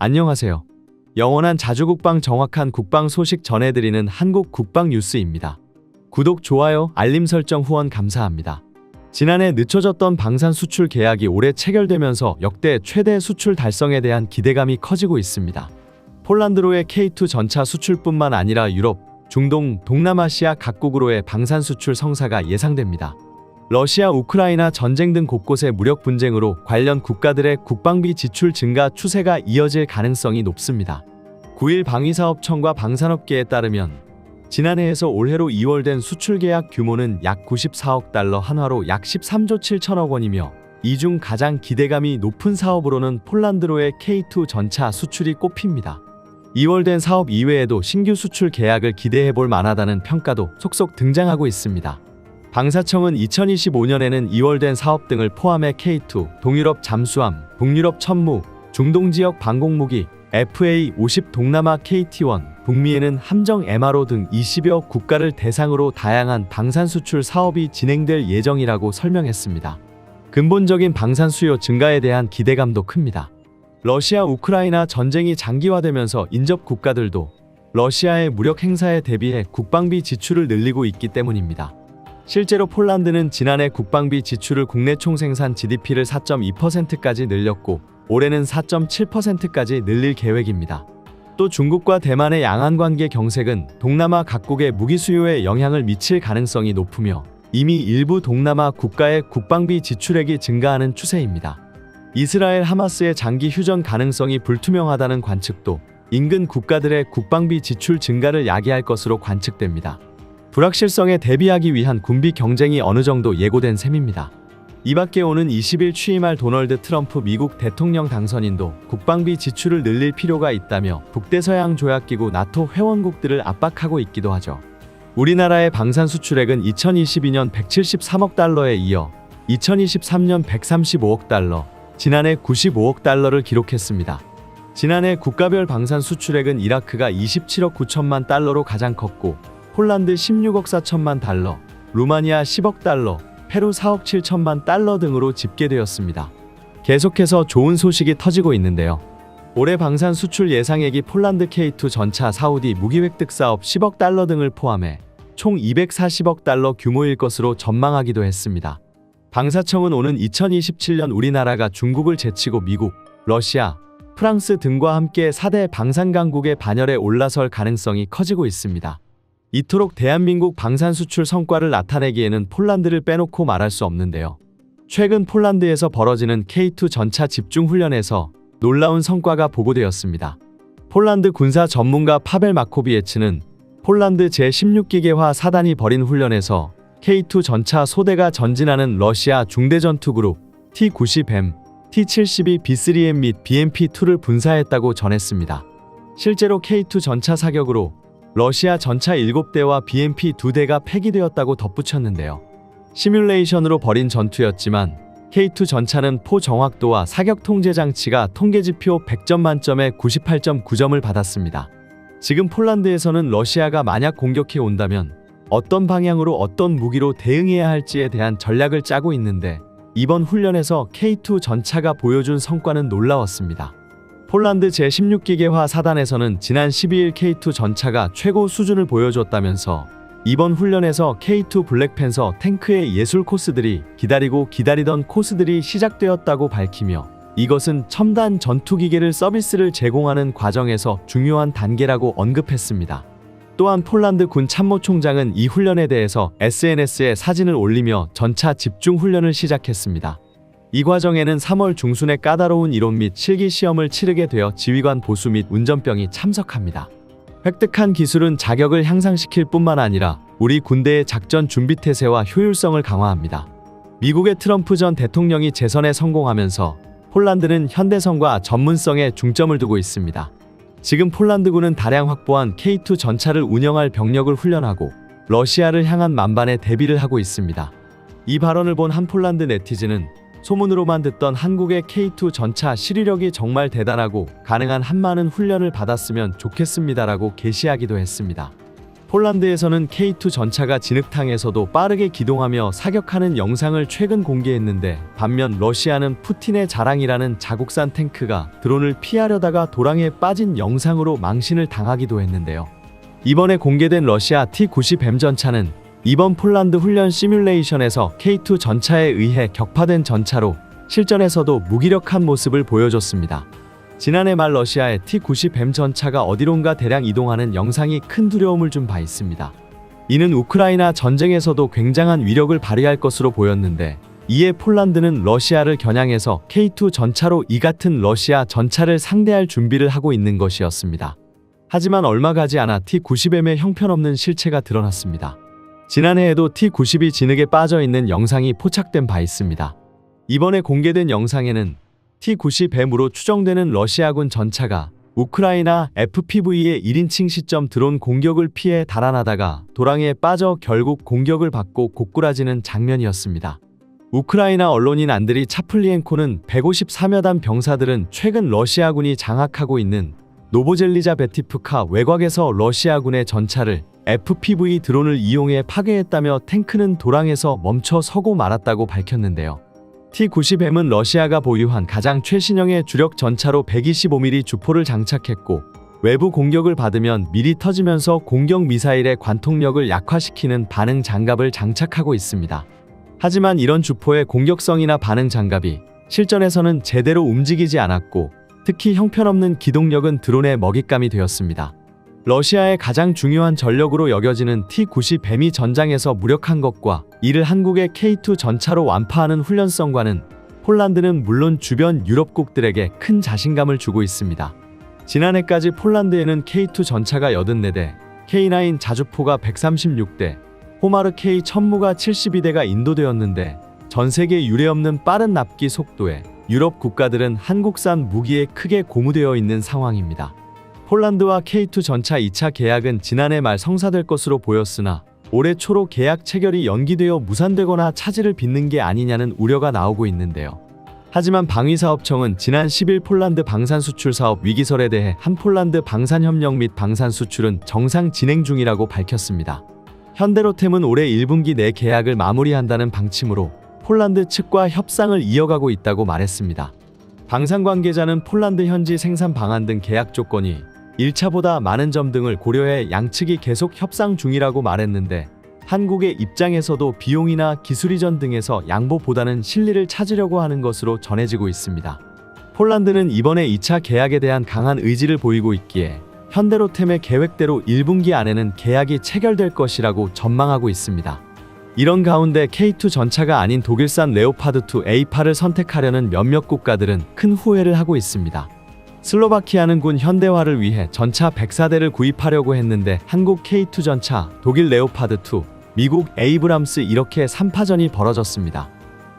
안녕하세요. 영원한 자주국방 정확한 국방 소식 전해드리는 한국 국방 뉴스입니다. 구독, 좋아요, 알림 설정 후원 감사합니다. 지난해 늦춰졌던 방산 수출 계약이 올해 체결되면서 역대 최대 수출 달성에 대한 기대감이 커지고 있습니다. 폴란드로의 K2 전차 수출뿐만 아니라 유럽, 중동, 동남아시아 각국으로의 방산 수출 성사가 예상됩니다. 러시아 우크라이나 전쟁 등 곳곳의 무력 분쟁으로 관련 국가들의 국방비 지출 증가 추세가 이어질 가능성이 높습니다. 9일 방위사업청과 방산업계에 따르면 지난해에서 올해로 2월 수출 계약 규모는 약 94억 달러, 한화로 약 13조 7천억 원이며 이 중 가장 기대감이 높은 사업으로는 폴란드로의 K2 전차 수출이 꼽힙니다. 2월 사업 이외에도 신규 수출 계약을 기대해볼 만하다는 평가도 속속 등장하고 있습니다. 방사청은 2025년에는 2월 사업 등을 포함해 K2, 동유럽 잠수함, 북유럽 천무, 중동 지역 방공무기, FA-50 동남아 KT-1, 북미에는 함정 MRO 등 20여 국가를 대상으로 다양한 방산 수출 사업이 진행될 예정이라고 설명했습니다. 근본적인 방산 수요 증가에 대한 기대감도 큽니다. 러시아 우크라이나 전쟁이 장기화되면서 인접 국가들도 러시아의 무력 행사에 대비해 국방비 지출을 늘리고 있기 때문입니다. 실제로 폴란드는 지난해 국방비 지출을 국내 총생산 GDP를 4.2%까지 늘렸고 올해는 4.7%까지 늘릴 계획입니다. 또 중국과 대만의 양안관계 경색은 동남아 각국의 무기 수요에 영향을 미칠 가능성이 높으며 이미 일부 동남아 국가의 국방비 지출액이 증가하는 추세입니다. 이스라엘 하마스의 장기 휴전 가능성이 불투명하다는 관측도 인근 국가들의 국방비 지출 증가를 야기할 것으로 관측됩니다. 불확실성에 대비하기 위한 군비 경쟁이 어느 정도 예고된 셈입니다. 이 밖에 오는 20일 취임할 도널드 트럼프 미국 대통령 당선인도 국방비 지출을 늘릴 필요가 있다며 북대서양 조약기구 나토 회원국들을 압박하고 있기도 하죠. 우리나라의 방산 수출액은 2022년 173억 달러에 이어 2023년 135억 달러, 지난해 95억 달러를 기록했습니다. 지난해 국가별 방산 수출액은 이라크가 27억 9천만 달러로 가장 컸고 폴란드 16억 4천만 달러, 루마니아 10억 달러, 페루 4억 7천만 달러 등으로 집계되었습니다. 계속해서 좋은 소식이 터지고 있는데요. 올해 방산 수출 예상액이 폴란드 K2 전차 사우디 무기 획득 사업 10억 달러 등을 포함해 총 240억 달러 규모일 것으로 전망하기도 했습니다. 방사청은 오는 2027년 우리나라가 중국을 제치고 미국, 러시아, 프랑스 등과 함께 4대 방산 강국의 반열에 올라설 가능성이 커지고 있습니다. 이토록 대한민국 방산 수출 성과를 나타내기에는 폴란드를 빼놓고 말할 수 없는데요. 최근 폴란드에서 벌어지는 K2 전차 집중훈련에서 놀라운 성과가 보고되었습니다. 폴란드 군사 전문가 파벨 마코비에츠는 폴란드 제16기계화 사단이 벌인 훈련에서 K2 전차 소대가 전진하는 러시아 중대전투그룹 T-90M, T-72 B3M 및 BMP-2를 분사했다고 전했습니다. 실제로 K2 전차 사격으로 러시아 전차 7대와 BMP 2대가 폐기되었다고 덧붙였는데요. 시뮬레이션으로 벌인 전투였지만 K2 전차는 포 정확도와 사격 통제 장치가 통계지표 100점 만점에 98.9점을 받았습니다. 지금 폴란드에서는 러시아가 만약 공격해 온다면 어떤 방향으로 어떤 무기로 대응해야 할지에 대한 전략을 짜고 있는데 이번 훈련에서 K2 전차가 보여준 성과는 놀라웠습니다. 폴란드 제16기계화 사단에서는 지난 12일 K2 전차가 최고 수준을 보여줬다면서 이번 훈련에서 K2 블랙팬서 탱크의 예술 코스들이 기다리던 코스들이 시작되었다고 밝히며 이것은 첨단 전투기계를 서비스를 제공하는 과정에서 중요한 단계라고 언급했습니다. 또한 폴란드 군 참모총장은 이 훈련에 대해서 SNS에 사진을 올리며 전차 집중훈련을 시작했습니다. 이 과정에는 3월 중순에 까다로운 이론 및 실기 시험을 치르게 되어 지휘관 보수 및 운전병이 참석합니다. 획득한 기술은 자격을 향상시킬 뿐만 아니라 우리 군대의 작전 준비 태세와 효율성을 강화합니다. 미국의 트럼프 전 대통령이 재선에 성공하면서 폴란드는 현대성과 전문성에 중점을 두고 있습니다. 지금 폴란드군은 다량 확보한 K2 전차를 운영할 병력을 훈련하고 러시아를 향한 만반의 대비를 하고 있습니다. 이 발언을 본 한 폴란드 네티즌은 소문으로만 듣던 한국의 K2 전차 실휘력이 정말 대단하고 가능한 한 많은 훈련을 받았으면 좋겠습니다라고 게시하기도 했습니다. 폴란드에서는 K2 전차가 진흙탕에서도 빠르게 기동하며 사격하는 영상을 최근 공개했는데, 반면 러시아는 푸틴의 자랑이라는 자국산 탱크가 드론을 피하려다가 도랑에 빠진 영상으로 망신을 당하기도 했는데요. 이번에 공개된 러시아 T-90M 전차는 이번 폴란드 훈련 시뮬레이션에서 K2 전차에 의해 격파된 전차로 실전에서도 무기력한 모습을 보여줬습니다. 지난해 말 러시아의 T-90M 전차가 어디론가 대량 이동하는 영상이 큰 두려움을 준 바 있습니다. 이는 우크라이나 전쟁에서도 굉장한 위력을 발휘할 것으로 보였는데, 이에 폴란드는 러시아를 겨냥해서 K2 전차로 이 같은 러시아 전차를 상대할 준비를 하고 있는 것이었습니다. 하지만 얼마 가지 않아 T-90M의 형편없는 실체가 드러났습니다. 지난해에도 T-90이 진흙에 빠져있는 영상이 포착된 바 있습니다. 이번에 공개된 영상에는 T-90M으로 추정되는 러시아군 전차가 우크라이나 FPV의 1인칭 시점 드론 공격을 피해 달아나다가 도랑에 빠져 결국 공격을 받고 고꾸라지는 장면이었습니다. 우크라이나 언론인 안드리 차플리엔코는 154여 단 병사들은 최근 러시아군이 장악하고 있는 노보젤리자베티프카 외곽에서 러시아군의 전차를 FPV 드론을 이용해 파괴했다며 탱크는 도랑에서 멈춰 서고 말았다고 밝혔는데요. T-90M은 러시아가 보유한 가장 최신형의 주력 전차로 125mm 주포를 장착했고, 외부 공격을 받으면 미리 터지면서 공격 미사일의 관통력을 약화시키는 반응 장갑을 장착하고 있습니다. 하지만 이런 주포의 공격성이나 반응 장갑이 실전에서는 제대로 움직이지 않았고, 특히 형편없는 기동력은 드론의 먹잇감이 되었습니다. 러시아의 가장 중요한 전력으로 여겨지는 T-90M이 전장에서 무력한 것과 이를 한국의 K2 전차로 완파하는 훈련성과는 폴란드는 물론 주변 유럽국들에게 큰 자신감을 주고 있습니다. 지난해까지 폴란드에는 K2 전차가 84대, K9 자주포가 136대, 호마르 K 천무가 72대가 인도되었는데, 전 세계 유례없는 빠른 납기 속도에 유럽 국가들은 한국산 무기에 크게 고무되어 있는 상황입니다. 폴란드와 K2 전차 2차 계약은 지난해 말 성사될 것으로 보였으나, 올해 초로 계약 체결이 연기되어 무산되거나 차질을 빚는 게 아니냐는 우려가 나오고 있는데요. 하지만 방위사업청은 지난 10일 폴란드 방산수출 사업 위기설에 대해 한 폴란드 방산협력 및 방산수출은 정상 진행 중이라고 밝혔습니다. 현대로템은 올해 1분기 내 계약을 마무리한다는 방침으로 폴란드 측과 협상을 이어가고 있다고 말했습니다. 방산 관계자는 폴란드 현지 생산 방안 등 계약 조건이 1차보다 많은 점 등을 고려해 양측이 계속 협상 중이라고 말했는데, 한국의 입장에서도 비용이나 기술 이전 등에서 양보보다는 실리를 찾으려고 하는 것으로 전해지고 있습니다. 폴란드는 이번에 2차 계약에 대한 강한 의지를 보이고 있기에 현대로템의 계획대로 1분기 안에는 계약이 체결될 것이라고 전망하고 있습니다. 이런 가운데 K2 전차가 아닌 독일산 레오파드2 A8을 선택하려는 몇몇 국가들은 큰 후회를 하고 있습니다. 슬로바키아는 군 현대화를 위해 전차 104대를 구입하려고 했는데 한국 K2 전차, 독일 레오파드2, 미국 에이브람스 이렇게 3파전이 벌어졌습니다.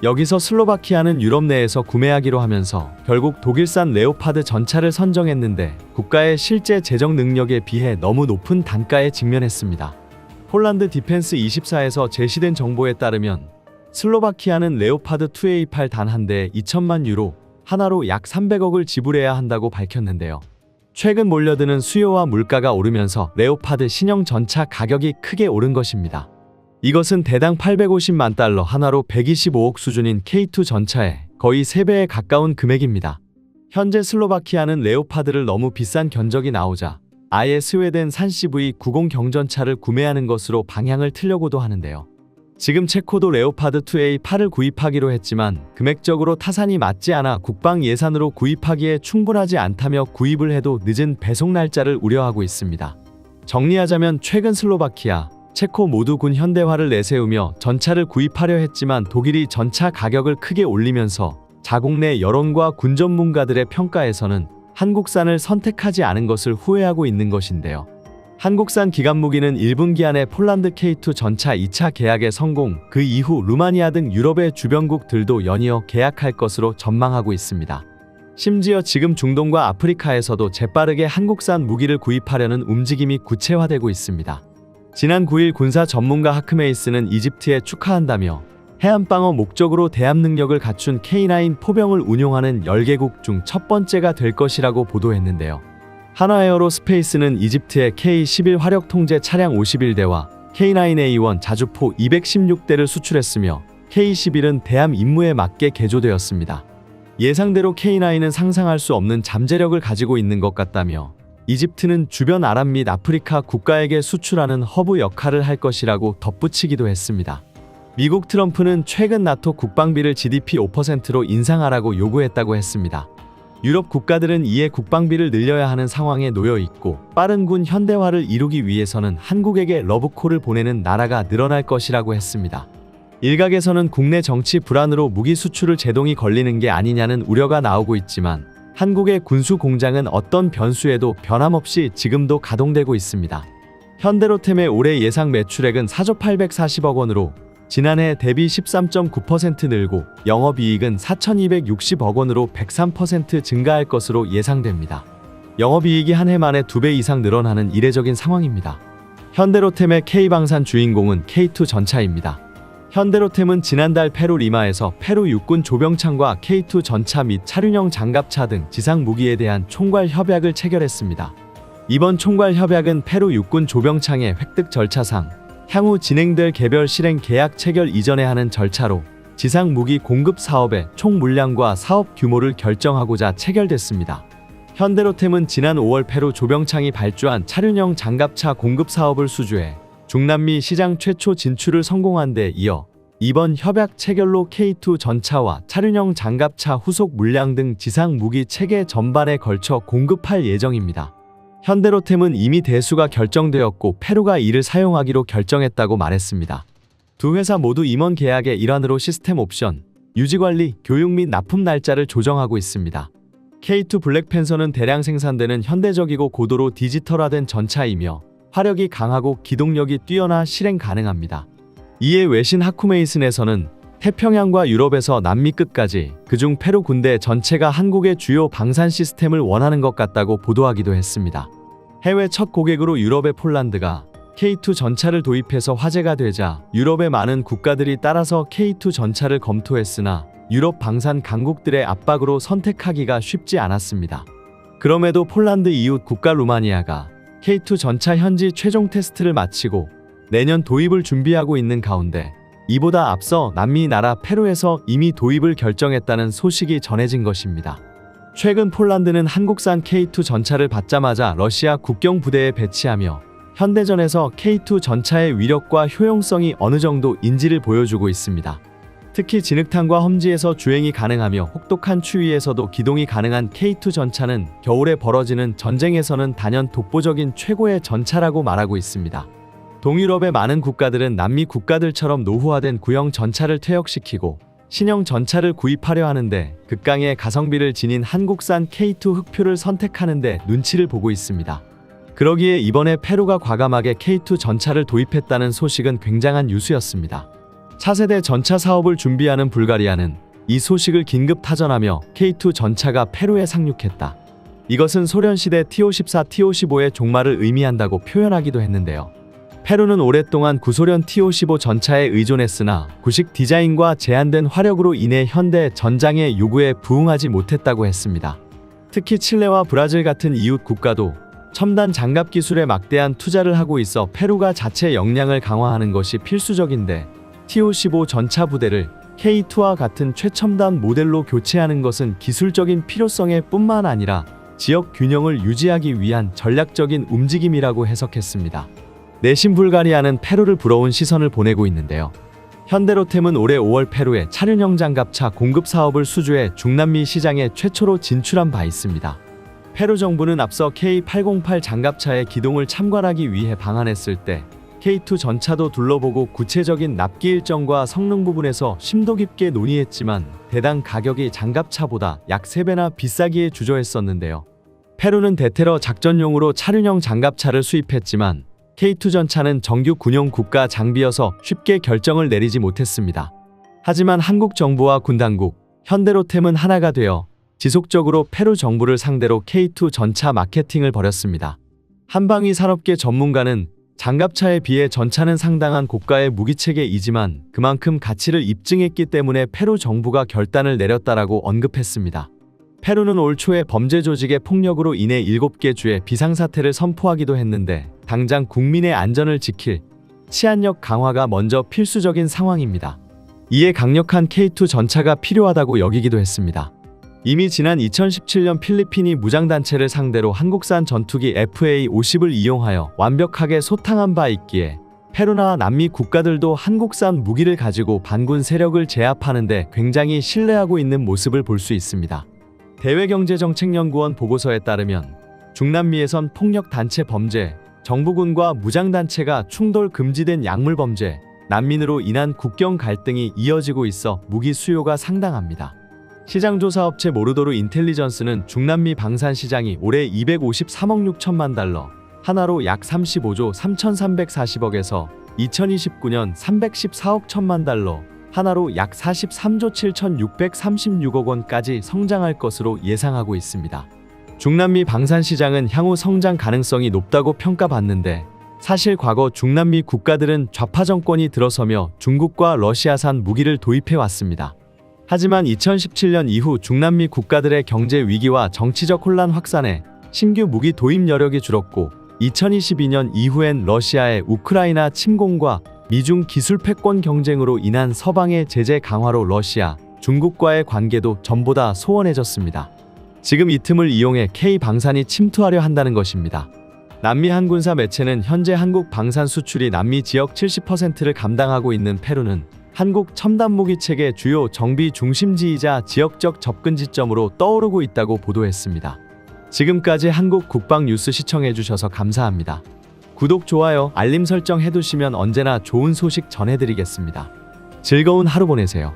여기서 슬로바키아는 유럽 내에서 구매하기로 하면서 결국 독일산 레오파드 전차를 선정했는데, 국가의 실제 재정 능력에 비해 너무 높은 단가에 직면했습니다. 폴란드 디펜스 24에서 제시된 정보에 따르면 슬로바키아는 레오파드 2A8 단 한 대에 2천만 유로, 하나로 약 300억을 지불해야 한다고 밝혔는데요. 최근 몰려드는 수요와 물가가 오르면서 레오파드 신형 전차 가격이 크게 오른 것입니다. 이것은 대당 850만 달러, 하나로 125억 수준인 K2 전차의 거의 3배에 가까운 금액입니다. 현재 슬로바키아는 레오파드를 너무 비싼 견적이 나오자 아예 스웨덴산 CV90 경전차를 구매하는 것으로 방향을 틀려고도 하는데요. 지금 체코도 레오파드 2A8을 구입하기로 했지만 금액적으로 타산이 맞지 않아 국방 예산으로 구입하기에 충분하지 않다며 구입을 해도 늦은 배송 날짜를 우려하고 있습니다. 정리하자면 최근 슬로바키아, 체코 모두 군 현대화를 내세우며 전차를 구입하려 했지만 독일이 전차 가격을 크게 올리면서 자국 내 여론과 군 전문가들의 평가에서는 한국산을 선택하지 않은 것을 후회하고 있는 것인데요. 한국산 기관무기는 1분기 안에 폴란드 K2 전차 2차 계약의 성공, 그 이후 루마니아 등 유럽의 주변국들도 연이어 계약할 것으로 전망하고 있습니다. 심지어 지금 중동과 아프리카에서도 재빠르게 한국산 무기를 구입하려는 움직임이 구체화되고 있습니다. 지난 9일 군사 전문가 하크메이스는 이집트에 축하한다며 해안방어 목적으로 대함 능력을 갖춘 K9 포병을 운용하는 10개국 중 첫 번째가 될 것이라고 보도했는데요. 한화에어로스페이스는 이집트의 K-11 화력 통제 차량 51대와 K9A1 자주포 216대를 수출했으며 K-11은 대함 임무에 맞게 개조되었습니다. 예상대로 K9은 상상할 수 없는 잠재력을 가지고 있는 것 같다며 이집트는 주변 아랍 및 아프리카 국가에게 수출하는 허브 역할을 할 것이라고 덧붙이기도 했습니다. 미국 트럼프는 최근 나토 국방비를 GDP 5%로 인상하라고 요구했다고 했습니다. 유럽 국가들은 이에 국방비를 늘려야 하는 상황에 놓여 있고 빠른 군 현대화를 이루기 위해서는 한국에게 러브콜을 보내는 나라가 늘어날 것이라고 했습니다. 일각에서는 국내 정치 불안으로 무기 수출을 제동이 걸리는 게 아니냐는 우려가 나오고 있지만 한국의 군수 공장은 어떤 변수에도 변함없이 지금도 가동되고 있습니다. 현대로템의 올해 예상 매출액은 4조 840억 원으로 지난해 대비 13.9% 늘고 영업이익은 4,260억 원으로 103% 증가할 것으로 예상됩니다. 영업이익이 한 해 만에 2배 이상 늘어나는 이례적인 상황입니다. 현대로템의 K방산 주인공은 K2 전차입니다. 현대로템은 지난달 페루 리마에서 페루 육군 조병창과 K2 전차 및 차륜형 장갑차 등 지상 무기에 대한 총괄 협약을 체결했습니다. 이번 총괄 협약은 페루 육군 조병창의 획득 절차상 향후 진행될 개별 실행 계약 체결 이전에 하는 절차로 지상 무기 공급 사업의 총 물량과 사업 규모를 결정하고자 체결됐습니다. 현대로템은 지난 5월 페루 조병창이 발주한 차륜형 장갑차 공급 사업을 수주해 중남미 시장 최초 진출을 성공한 데 이어 이번 협약 체결로 K2 전차와 차륜형 장갑차 후속 물량 등 지상 무기 체계 전반에 걸쳐 공급할 예정입니다. 현대로템은 이미 대수가 결정되었고 페루가 이를 사용하기로 결정했다고 말했습니다. 두 회사 모두 임원 계약의 일환으로 시스템 옵션, 유지관리, 교육 및 납품 날짜를 조정하고 있습니다. K2 블랙팬서는 대량 생산되는 현대적이고 고도로 디지털화된 전차이며 화력이 강하고 기동력이 뛰어나 실행 가능합니다. 이에 외신 하쿠메이슨에서는 태평양과 유럽에서 남미 끝까지 그중 페루 군대 전체가 한국의 주요 방산 시스템을 원하는 것 같다고 보도하기도 했습니다. 해외 첫 고객으로 유럽의 폴란드가 K2 전차를 도입해서 화제가 되자 유럽의 많은 국가들이 따라서 K2 전차를 검토했으나 유럽 방산 강국들의 압박으로 선택하기가 쉽지 않았습니다. 그럼에도 폴란드 이웃 국가 루마니아가 K2 전차 현지 최종 테스트를 마치고 내년 도입을 준비하고 있는 가운데 이보다 앞서 남미 나라 페루에서 이미 도입을 결정했다는 소식이 전해진 것입니다. 최근 폴란드는 한국산 K2 전차를 받자마자 러시아 국경 부대에 배치하며 현대전에서 K2 전차의 위력과 효용성이 어느 정도 인지를 보여주고 있습니다. 특히 진흙탕과 험지에서 주행이 가능하며 혹독한 추위에서도 기동이 가능한 K2 전차는 겨울에 벌어지는 전쟁에서는 단연 독보적인 최고의 전차라고 말하고 있습니다. 동유럽의 많은 국가들은 남미 국가들처럼 노후화된 구형 전차를 퇴역시키고 신형 전차를 구입하려 하는데 극강의 가성비를 지닌 한국산 K2 흑표를 선택하는데 눈치를 보고 있습니다. 그러기에 이번에 페루가 과감하게 K2 전차를 도입했다는 소식은 굉장한 뉴스였습니다. 차세대 전차 사업을 준비하는 불가리아는 이 소식을 긴급 타전하며 K2 전차가 페루에 상륙했다. 이것은 소련시대 T-54, T-55의 종말을 의미한다고 표현하기도 했는데요. 페루는 오랫동안 구소련 T-55 전차에 의존했으나 구식 디자인과 제한된 화력으로 인해 현대 전장의 요구에 부응하지 못했다고 했습니다. 특히 칠레와 브라질 같은 이웃 국가도 첨단 장갑 기술에 막대한 투자를 하고 있어 페루가 자체 역량을 강화하는 것이 필수적인데 T-55 전차 부대를 K2와 같은 최첨단 모델로 교체하는 것은 기술적인 필요성에 뿐만 아니라 지역 균형을 유지하기 위한 전략적인 움직임이라고 해석했습니다. 내심 불가리아는 페루를 부러운 시선을 보내고 있는데요. 현대로템은 올해 5월 페루에 차륜형 장갑차 공급 사업을 수주해 중남미 시장에 최초로 진출한 바 있습니다. 페루 정부는 앞서 K808 장갑차의 기동을 참관하기 위해 방한했을 때 K2 전차도 둘러보고 구체적인 납기 일정과 성능 부분에서 심도 깊게 논의했지만 대당 가격이 장갑차보다 약 3배나 비싸기에 주저했었는데요. 페루는 대테러 작전용으로 차륜형 장갑차를 수입했지만 K2 전차는 정규 군용 국가 장비여서 쉽게 결정을 내리지 못했습니다. 하지만 한국 정부와 군 당국, 현대로템은 하나가 되어 지속적으로 페루 정부를 상대로 K2 전차 마케팅을 벌였습니다. 한방위 산업계 전문가는 장갑차에 비해 전차는 상당한 고가의 무기체계이지만 그만큼 가치를 입증했기 때문에 페루 정부가 결단을 내렸다라고 언급했습니다. 페루는 올 초에 범죄 조직의 폭력으로 인해 7개 주에 비상사태를 선포하기도 했는데 당장 국민의 안전을 지킬 치안력 강화가 먼저 필수적인 상황입니다. 이에 강력한 K2 전차가 필요하다고 여기기도 했습니다. 이미 지난 2017년 필리핀이 무장단체를 상대로 한국산 전투기 FA-50을 이용하여 완벽하게 소탕한 바 있기에 페루나 남미 국가들도 한국산 무기를 가지고 반군 세력을 제압하는 데 굉장히 신뢰하고 있는 모습을 볼 수 있습니다. 대외경제정책연구원 보고서에 따르면 중남미에선 폭력단체 범죄, 정부군과 무장단체가 충돌 금지된 약물범죄, 난민으로 인한 국경 갈등이 이어지고 있어 무기 수요가 상당합니다. 시장조사업체 모르도르 인텔리전스는 중남미 방산 시장이 올해 253억 6천만 달러, 하나로 약 35조 3,340억에서 2029년 314억 1천만 달러, 하나로 약 43조 7,636억 원까지 성장할 것으로 예상하고 있습니다. 중남미 방산 시장은 향후 성장 가능성이 높다고 평가받는데 사실 과거 중남미 국가들은 좌파 정권이 들어서며 중국과 러시아산 무기를 도입해 왔습니다. 하지만 2017년 이후 중남미 국가들의 경제 위기와 정치적 혼란 확산에 신규 무기 도입 여력이 줄었고 2022년 이후엔 러시아의 우크라이나 침공과 미중 기술 패권 경쟁으로 인한 서방의 제재 강화로 러시아, 중국과의 관계도 전보다 소원해졌습니다. 지금 이 틈을 이용해 K방산이 침투하려 한다는 것입니다. 남미 한군사 매체는 현재 한국 방산 수출이 남미 지역 70%를 감당하고 있는 페루는 한국 첨단무기 체계 주요 정비 중심지이자 지역적 접근 지점으로 떠오르고 있다고 보도했습니다. 지금까지 한국 국방 뉴스 시청해주셔서 감사합니다. 구독, 좋아요, 알림 설정 해두시면 언제나 좋은 소식 전해드리겠습니다. 즐거운 하루 보내세요.